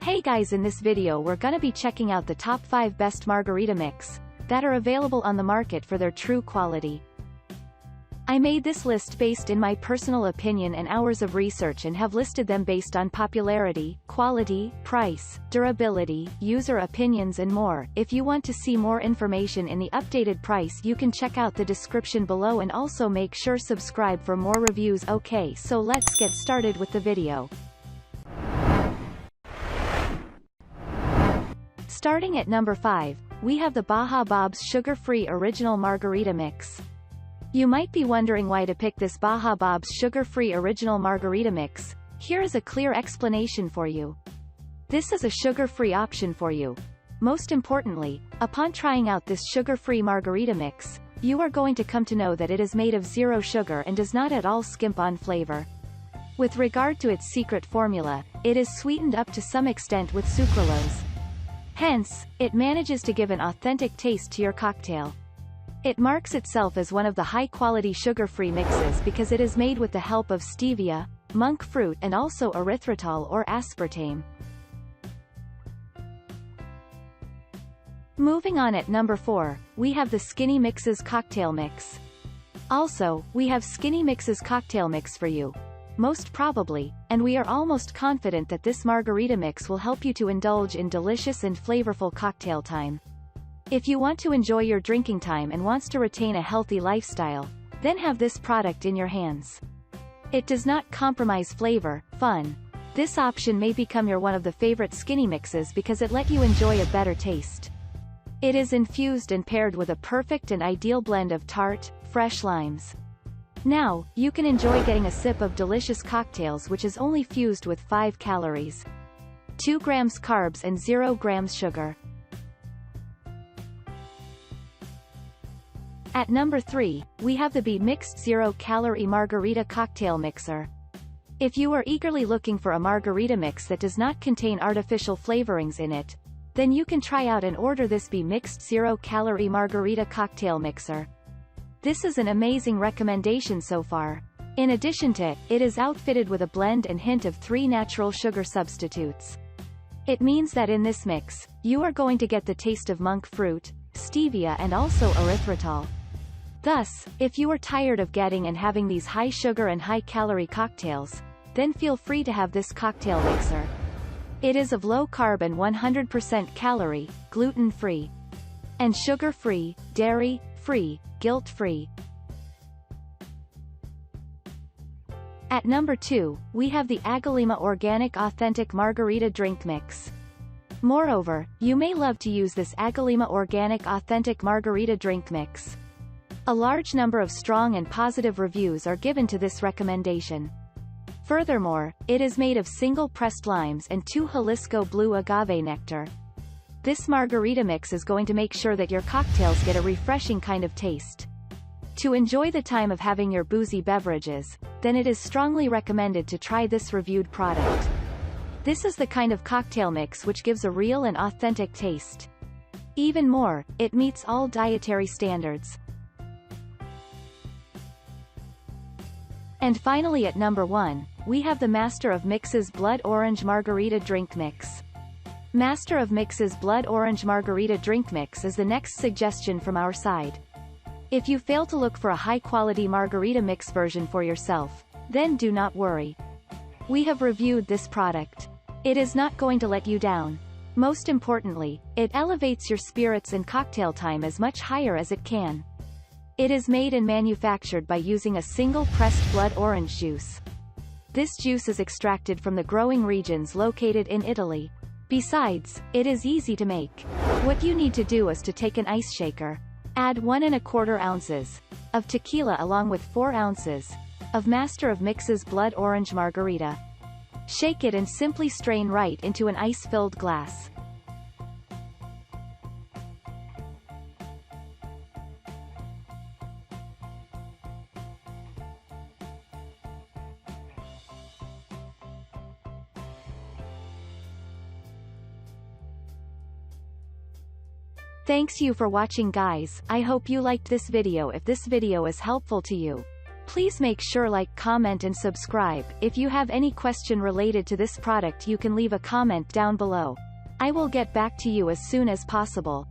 Hey guys, in this video we're gonna be checking out the top 5 best margarita mix that are available on the market for their true quality. I made this list based in my personal opinion and hours of research and have listed them based on popularity, quality, price, durability, user opinions and more. If you want to see more information in the updated price, you can check out the description below and also make sure subscribe for more reviews. Okay, so let's get started with the video. Starting at number 5, we have the Baja Bob's Sugar-Free Original Margarita Mix. You might be wondering why to pick this Baja Bob's Sugar-Free Original Margarita Mix. Here is a clear explanation for you. This is a sugar-free option for you. Most importantly, upon trying out this sugar-free margarita mix, you are going to come to know that it is made of zero sugar and does not at all skimp on flavor. With regard to its secret formula, it is sweetened up to some extent with sucralose. Hence, it manages to give an authentic taste to your cocktail. It marks itself as one of the high-quality sugar-free mixes because it is made with the help of stevia, monk fruit and also erythritol or aspartame. Moving on at number 4, we have the Skinny Mix's Cocktail Mix. Also, we have Skinny Mix's Cocktail Mix for you. Most probably, and we are almost confident that this margarita mix will help you to indulge in delicious and flavorful cocktail time. If you want to enjoy your drinking time and wants to retain a healthy lifestyle, then have this product in your hands. It does not compromise flavor, fun. This option may become your one of the favorite skinny mixes because it let you enjoy a better taste. It is infused and paired with a perfect and ideal blend of tart, fresh limes. Now, you can enjoy getting a sip of delicious cocktails which is only fused with 5 calories, 2 grams carbs and 0 grams sugar. At number 3, we have the Be Mixed Zero Calorie Margarita Cocktail Mixer. If you are eagerly looking for a margarita mix that does not contain artificial flavorings in it, then you can try out and order this Be Mixed Zero Calorie Margarita Cocktail Mixer. This is an amazing recommendation so far. In addition to, it is outfitted with a blend and hint of 3 natural sugar substitutes. It means that in this mix, you are going to get the taste of monk fruit, stevia and also erythritol. Thus, if you are tired of getting and having these high sugar and high calorie cocktails, then feel free to have this cocktail mixer. It is of low carb and 100% calorie, gluten-free, and sugar-free, dairy-free, guilt-free. At number 2, we have the Agalima Organic Authentic Margarita Drink Mix. Moreover, you may love to use this Agalima Organic Authentic Margarita Drink Mix. A large number of strong and positive reviews are given to this recommendation. Furthermore, it is made of single-pressed limes and 2 Jalisco Blue agave nectar. This margarita mix is going to make sure that your cocktails get a refreshing kind of taste. To enjoy the time of having your boozy beverages, then it is strongly recommended to try this reviewed product. This is the kind of cocktail mix which gives a real and authentic taste. Even more, it meets all dietary standards. And finally at number 1, we have the Master of Mix's Blood Orange Margarita Drink Mix. Master of Mix's Blood Orange Margarita Drink Mix is the next suggestion from our side. If you fail to look for a high-quality margarita mix version for yourself, then do not worry. We have reviewed this product. It is not going to let you down. Most importantly, it elevates your spirits and cocktail time as much higher as it can. It is made and manufactured by using a single pressed blood orange juice. This juice is extracted from the growing regions located in Italy. Besides, it is easy to make. What you need to do is to take an ice shaker. Add 1 1/4 ounces of tequila along with 4 ounces of Master of Mix's Blood Orange Margarita. Shake it and simply strain right into an ice-filled glass. Thanks you for watching guys. I hope you liked this video. If this video is helpful to you, Please make sure like, comment and subscribe. If you have any question related to this product, you can leave a comment down below. I will get back to you as soon as possible.